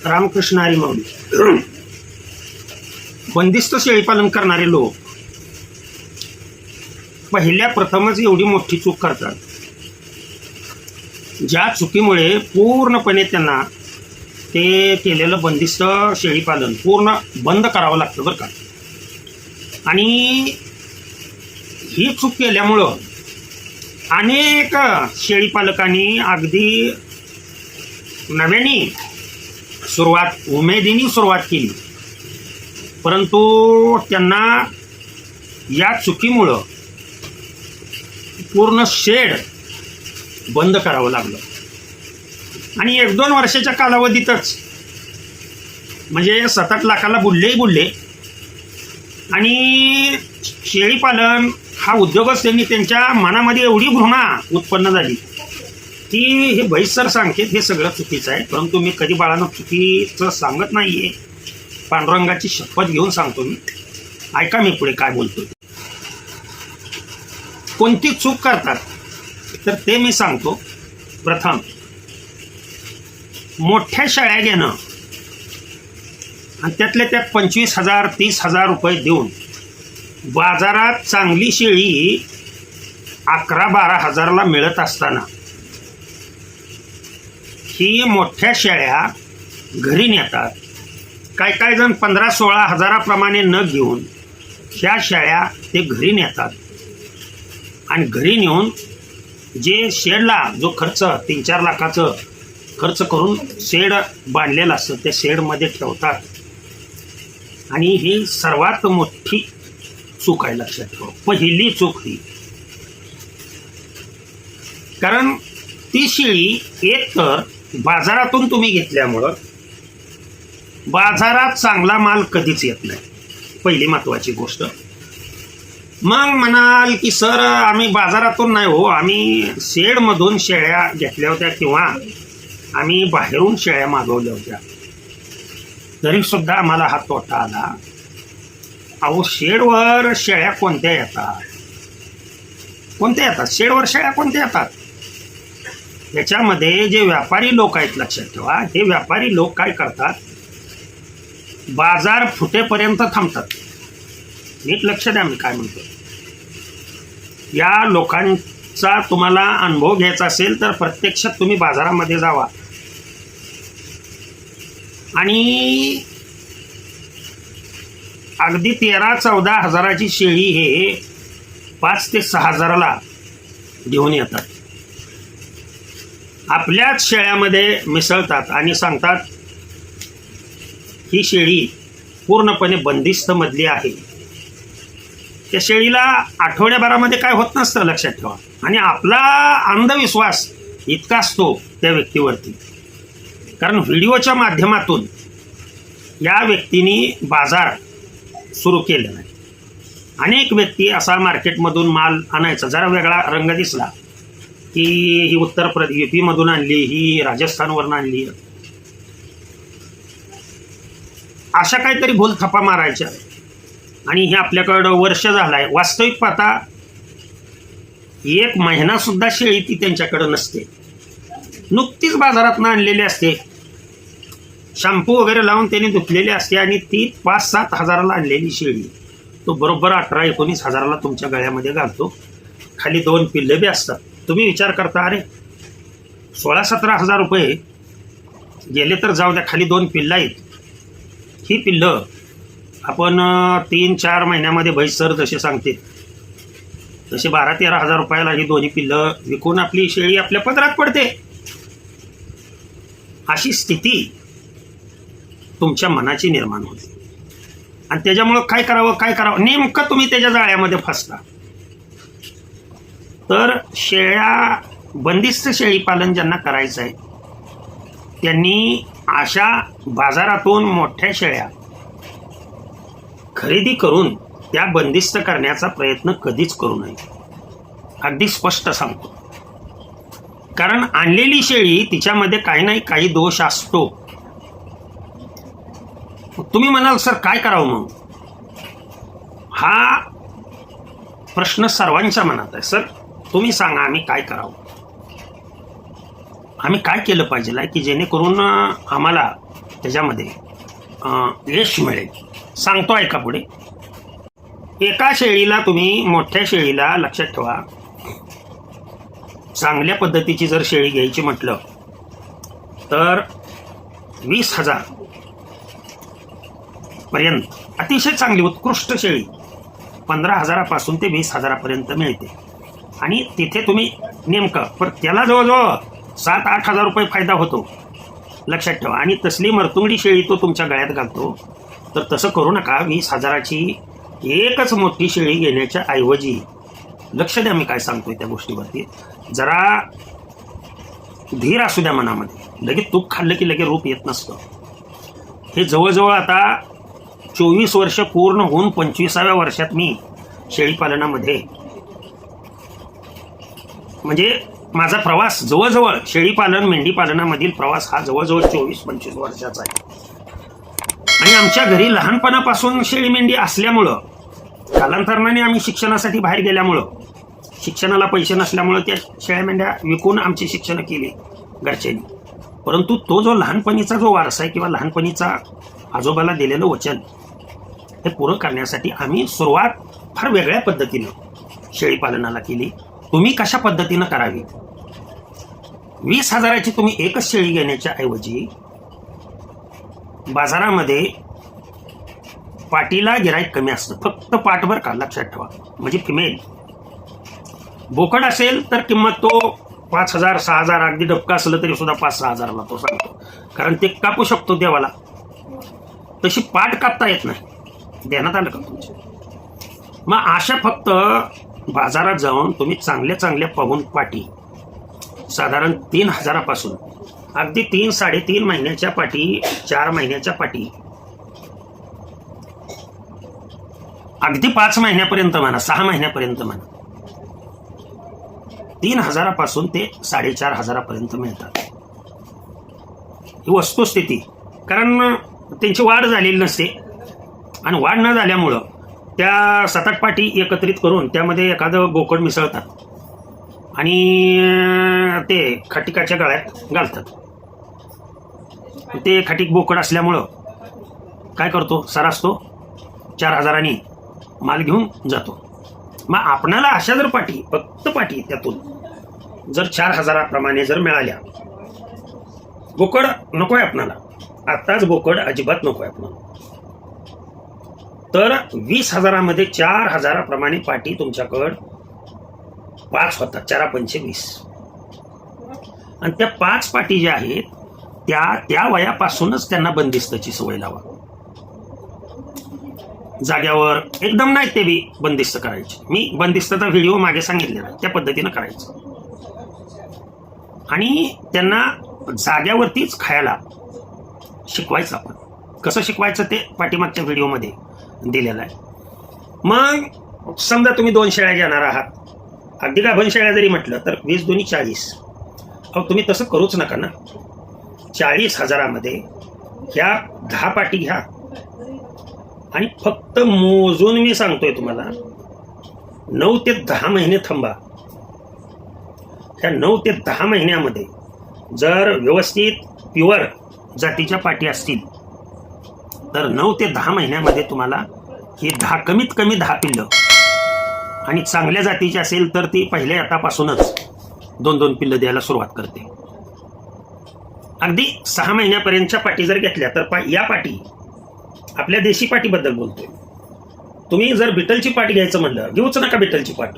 रामकृष्ण हरी माऊली. बंदिस्त शेळीपालन करणारे लोक पहिल्या प्रथमच एवढी मोठी चूक करतात, ज्या चुकीमुळे पूर्णपणे त्यांना ते केलेलं बंदिस्त शेळीपालन पूर्ण बंद करावं लागतं बरं का. आणि ही चूक केल्यामुळं अनेक शेळीपालकांनी अगदी नव्याने उमेदीने सुरुवात केली, परंतु त्यांना या चुकीमुळं पूर्ण शेड बंद करावं लागलं. आणि 1-2 वर्षाच्या कालावधीतच म्हणजे 7-8 लाखाला बुडले. आणि शेळीपालन हा उद्योगच त्यांनी त्यांच्या मनामध्ये एवढी घृणा उत्पन्न झाली की हे भैसर सांगतेत हे सगळं चुकीचं आहे. परंतु मी कधी बाळानं चुकीचं सांगत नाही आहे, पांडुरंगाची शपथ घेऊन सांगतो मी. ऐका मी पुढे काय बोलतो. कोणती चूक करतात तर ते मी सांगतो. प्रथम, मोठ्या शेळ्या घेणं आणि त्यातल्या त्यात 25,000 30,000 रुपये देऊन बाजारात चांगली शेळी 11-12 हजाराला मिळत असताना ही मोठ्या शेळ्या घरी नेतात. काय जण 15-16 हजाराप्रमाणे न घेऊन ह्या शेळ्या ते घरी नेतात आणि घरी नेऊन जे शेडला जो खर्च 3-4 लाखाचं खर्च करून शेड बांधलेलं असतं त्या शेडमध्ये ठेवतात. आणि ही सर्वात मोठी चूक आहे, लक्षात ठेवा. पहिली चूक ही, कारण ती शेळी एक तर बाजारातून तुम्ही घेतल्यामुळं बाजारात चांगला माल कधीच येत नाही, पहिली महत्त्वाची गोष्ट. मग म्हणाल की सर आम्ही बाजारातून नाही हो, आम्ही शेडमधून शेळ्या घेतल्या होत्या किंवा आम्ही बाहेरून शेळ्या मागवल्या होत्या, तरीसुद्धा आम्हाला हा तोटा आला. अहो, शेडवर शेळ्या कोणत्या येतात? शेडवर शेळ्या कोणत्या येतात? याच्यामध्ये जे व्यापारी लोक आहेत, लक्षात ठेवा, हे व्यापारी लोक काय करतात, बाजार फुटेपर्यंत थांबतात. नीट लक्ष द्या मी काय म्हणतो. या लोकांचा तुम्हाला अनुभव घ्यायचा असेल तर प्रत्यक्षात तुम्ही बाजारामध्ये जावा आणि अगदी 13-14 हजाराची शेळी हे 5 ते 6 हजाराला घेऊन येतात. आपल्याच शेळ्यामध्ये मिसळतात आणि सांगतात ही शेळी पूर्णपणे बंदिस्त मधली आहे. त्या शेळीला आठवड्याभरामध्ये काय होत नसतं, लक्षात ठेवा. आणि आपला अंधविश्वास इतका असतो त्या व्यक्तीवरती, कारण व्हिडिओच्या माध्यमातून या व्यक्तीने बाजार सुरू केलेला आहे. अनेक व्यक्ती असा मार्केटमधून माल आणायचा, जरा वेगळा रंग दिसला की ही उत्तर प्रदेश UP मधून आणली, ही राजस्थानवरून आणली, अशा काहीतरी भूलथापा मारायच्या. आणि हे आपल्याकडं वर्ष झालं आहे. वास्तविक पाहता 1 महिनासुद्धा शेळी ती त्यांच्याकडं नसते, नुकतीच बाजारातून आणलेली असते, शॅम्पू वगैरे लावून त्यांनी धुतलेली असते आणि ती 5-7 हजाराला आणलेली शेळी तो बरोबर 18-19 हजाराला तुमच्या गळ्यामध्ये घालतो. खाली 2 पिल्लं बी असतात. तुम्ही विचार करता, अरे 16-17 हजार रुपये गेले तर जाऊ द्या, खाली 2 पिल्लं आहेत. ही पिल्लं आपण 3-4 महिन्यामध्ये भैसर जसे सांगते तसे 12-13 हजार रुपयाला ही दोन्ही पिल्लं विकून आपली शेळी आपल्या पदरात पडते. अशी स्थिती तुमच्या मनाची निर्माण होते आणि त्याच्यामुळं काय करावं नेमकं तुम्ही त्याच्या जाळ्यामध्ये फसता. तर बंदिस्त शेळीपालन ज्यांना करायचं आहे त्यांनी अशा बाजारातून मोठ्या शेळ्या खरेदी करून त्या बंदिस्त करण्याचा प्रयत्न कधीच करू नये. अगदी स्पष्ट सांगतो. कारण आणलेली शेळी तिच्यामध्ये काही नाही काही दोष असतो. तुम्ही म्हणाल सर काय करावं मग? हा प्रश्न सर्वांच्या मनात आहे. सर तुम्ही सांगा आम्ही काय करावं, आम्ही काय केलं पाहिजे की जेणेकरून आम्हाला त्याच्यामध्ये यश मिळेल. सांगतो ऐका पुढे. एका शेळीला तुम्ही, मोठ्या शेळीला लक्षात ठेवा, चांगल्या पद्धतीची जर शेळी घ्यायची म्हटलं तर 20,000 पर्यंत अतिशय चांगली उत्कृष्ट शेळी 15,000पासून ते 20,000पर्यंत मिळते. आणि तिथे तुम्ही नेमकं पण त्याला जवळजवळ 7-8 हजार रुपये फायदा होतो, लक्षात ठेवा. आणि तसली मरतुंगडी शेळी तो तुमच्या गळ्यात घालतो. तर तसं करू नका. 20,000ची एकच मोठी शेळी घेण्याच्या ऐवजी, लक्ष द्या मी काय सांगतोय त्या गोष्टीवरती, जरा धीर असू द्या मनामध्ये. लगेच तूप खाल्लं की लगेच रूप येत नसतं. हे जवळजवळ आता 24 वर्ष पूर्ण होऊन 25व्या वर्षात मी शेळीपालनामध्ये, म्हणजे माझा प्रवास जवळजवळ शेळीपालन मेंढीपालनामधील प्रवास हा जवळजवळ 24-25 वर्षाचा आहे. आणि आमच्या घरी लहानपणापासून शेळी मेंढी असल्यामुळं, कालांतराने आम्ही शिक्षणासाठी बाहेर गेल्यामुळं, शिक्षणाला पैसे नसल्यामुळं त्या शेळ्या मेंढ्या विकून आमची शिक्षणं केली घरच्यांनी. परंतु तो जो लहानपणीचा जो वारसा आहे किंवा लहानपणीचा आजोबाला दिलेलं वचन, हे पूर्ण करण्यासाठी आम्ही सुरुवात फार वेगळ्या पद्धतीनं शेळीपालनाला केली. तुम्ही कशा पद्धतीनं करावी? 20,000ची तुम्ही एकच शेळी घेण्याच्या ऐवजी बाजारामध्ये पाटीला गिराईक कमी असतं, फक्त पाठभर का, लक्षात ठेवा. म्हणजे फिमेल बोकड असेल तर किंमत तो 5,000-6,000, अगदी डबका असलं तरी सुद्धा 5-6 हजाराला तो सांगतो, कारण ते कापू शकतो देवाला. तशी पाठ कापता येत नाही. देण्यात आलं का तुमच्या? मग अशा फक्त बाजारात जाऊन तुम्ही चांगल्या पाहून पाटी, साधारण 3,000पासून अगदी 3-3.5 महिन्याच्या पाटी, 4 महिन्याच्या पाटी, अगदी 5 महिन्यापर्यंत म्हणा, 6 महिन्यापर्यंत म्हणा, 3,000पासून ते 4,500पर्यंत मिळतात. ही वस्तुस्थिती. कारण त्यांची वाढ झालेली नसते आणि वाढ न झाल्यामुळं त्या 7-8 पाटी एकत्रित करून त्यामध्ये एखादं बोकड मिसळतात आणि ते खटिकाच्या गळ्यात घालतात. ते खटिक बोकड असल्यामुळं काय करतो, सरास तो 4,000नी माल घेऊन जातो. मग आपणाला अशा जर पाटी, फक्त पाटी त्यातून जर 4,000प्रमाणे जर मिळाल्या, बोकड नकोय आपणाला, आत्ताच बोकड अजिबात नकोय आपणाला, तर 20,000मध्ये 4,000प्रमाणे पाटी तुमच्याकडं 5 होतात. 4-5 20. आणि त्या 5 पाटी ज्या आहेत त्या वयापासूनच त्यांना बंदिस्ताची सवय लावा. जाग्यावर एकदम नाही ते बी बंदिस्त करायचे. मी बंदिस्ताचा व्हिडिओ मागे सांगितलेला, त्या पद्धतीनं करायचं. आणि त्यांना जाग्यावरतीच खायला शिकवायचं. आपण कसं शिकवायचं ते पाठीमागच्या व्हिडिओमध्ये दिलेलं आहे. मग समजा तुम्ही 2 शेळ्या घेणार आहात, अगदी गाभण शेळ्या जरी म्हटलं तर 20 दुनी 40. अहो तुम्ही तसं करूच नका ना. 40,000मध्ये ह्या 10 पाटी घ्या आणि फक्त मोजून मी सांगतोय तुम्हाला 9 ते 10 महिने थांबा. त्या 9 ते 10 महिन्यामध्ये जर व्यवस्थित प्युअर जातीच्या पाटी असतील तर 9 ते 10 महिन्यामध्ये तुम्हाला ही 10, कमीत कमी 10 पिल्लं, आणि चांगल्या जातीची असेल तर ती पहिल्या आतापासूनच 2-2 पिल्लं द्यायला सुरुवात करते. अगदी 6 महिन्यापर्यंतच्या पाटी जर घेतल्या तर या पाटी, आपल्या देशी पाटीबद्दल बोलतोय. तुम्ही जर बिटलची पाटी घ्यायचं म्हणलं, घेऊच नका बिटलची पाट.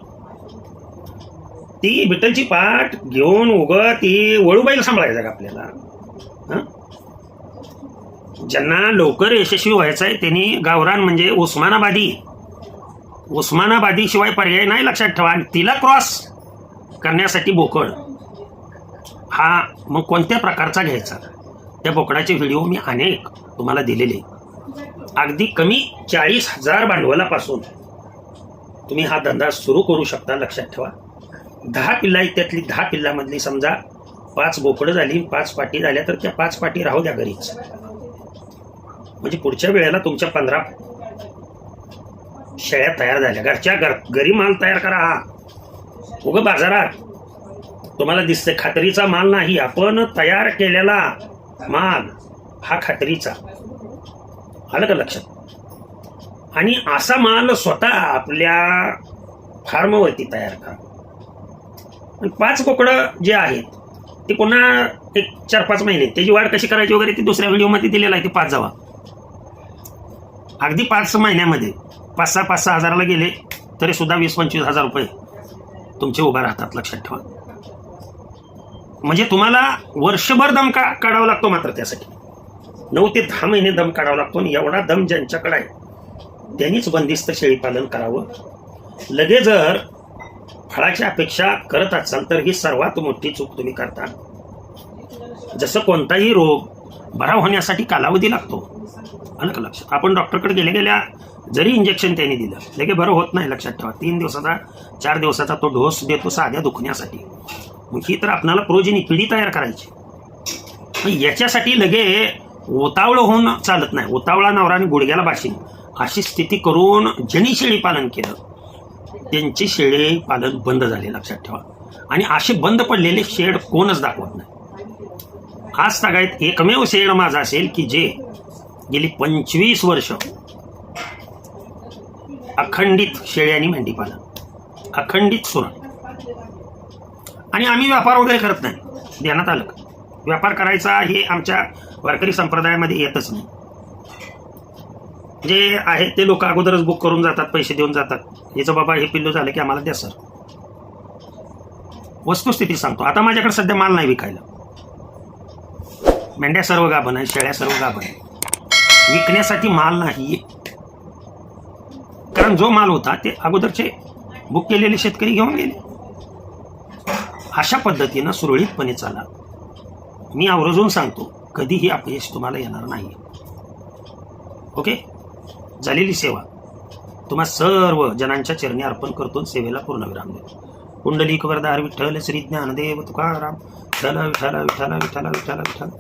ती बिटलची पाट घेऊन ती वळूबाईल सांभाळायचं का आपल्याला? ज्यांना लवकर यशस्वी व्हायचं आहे त्यांनी गावरान म्हणजे उस्मानाबादी शिवाय पर्याय नाही, लक्षात ठेवा. आणि तिला क्रॉस करण्यासाठी बोकड हा मग कोणत्या प्रकारचा घ्यायचा, त्या बोकडाचे व्हिडिओ मी अनेक तुम्हाला दिलेले. अगदी कमी 40,000 भांडवलापासून तुम्ही हा धंदा सुरू करू शकता. लक्षात ठेवा. 10 पिल्ला आहेत, त्यातली 10 पिल्लामधली समजा 5 बोकडं झाली, 5 पाटी झाल्या, तर त्या 5 पाटी राहू द्या घरीच. म्हणजे पुढच्या वेळेला तुमच्या 15 शेळ्या तयार झाल्या. घरी माल तयार करा. हा उगं बाजारात तुम्हाला दिसतंय खात्रीचा माल नाही, आपण तयार केलेला माल हा खात्रीचा. आलं का लक्षात? आणि असा माल स्वतः आपल्या फार्मवरती तयार करा. 5 बोकडं जे आहेत ते पुन्हा एक 4-5 महिने त्याची वाढ कशी करायची वगैरे ते दुसऱ्या व्हिडिओमध्ये दिलेलं आहे. ते 5 जावा अगदी 5 महिन्यामध्ये 5-6 हजाराला गेले तरी सुद्धा 20-25 हजार रुपये तुमचे उभा राहतात. लक्षात ठेवा. म्हणजे तुम्हाला वर्षभर दम काढावा लागतो. मात्र त्यासाठी 9 ते 10 महिने दम काढावा लागतो. आणि एवढा दम ज्यांच्याकडे आहे त्यांनीच बंदिस्त शेळीपालन करावं. लगेच जर फळाची अपेक्षा करत असाल तर ही सर्वात मोठी चूक तुम्ही करता. जसं कोणताही रोग बरा होण्यासाठी कालावधी लागतो. आलं का लक्षात? आपण डॉक्टरकडे गेल्या जरी इंजेक्शन त्यांनी दिलं लगे बरं होत नाही. लक्षात ठेवा. 3 दिवसाचा 4 दिवसाचा तो डोस देतो साध्या दुखण्यासाठी. मग ही तर आपल्याला प्रोजेनी पिढी तयार करायची. याच्यासाठी लगे उतावळ होऊन चालत नाही. उतावळा नवरा आणि गुडघ्याला बाशिंग अशी स्थिती करून ज्यांनी शेळी पालन केलं त्यांचे शेळी पालन बंद झाले. लक्षात ठेवा. आणि असे बंद पडलेले शेड कोणच दाखवत नाही. आज तागायत एकमेव शेड माझा असेल की जे गेली 25 वर्ष अखंडित शेळी आणि मेंढी पालन अखंडित सुरू. आणि आम्ही व्यापार वगैरे करत नाही. ध्यानात आलं का? व्यापार करायचा हे आमच्या वारकरी संप्रदायामध्ये येतच नाही. जे आहेत ते लोक अगोदरच बुक करून जातात, पैसे देऊन जातात. याचं बाबा हे पिल्लू झालं की आम्हाला द्या सर. वस्तुस्थिती सांगतो. आता माझ्याकडे सध्या माल नाही विकायला. मेंढ्या सर्व गाभण आहे, शेळ्या सर्व गाभण आहे. विकण्यासाठी माल नाही. कारण जो माल होता ते अगोदरचे बुक केलेले शेतकरी घेऊन गेले. अशा पद्धतीनं सुरळीतपणे चाला. मी आवर्जून सांगतो कधीही अपयश तुम्हाला येणार नाही. ओके. झालेली सेवा तुम्हा सर्व जनांच्या चरणी अर्पण करतो. सेवेला पूर्णविराम देतो. कुंडलिक वरदार विठ्ठल श्री ज्ञानदेव तुकाराम. विठ्ठल विठ्ठल विठ्ठल विठ्ठल विठ्ठल विठ्ठल.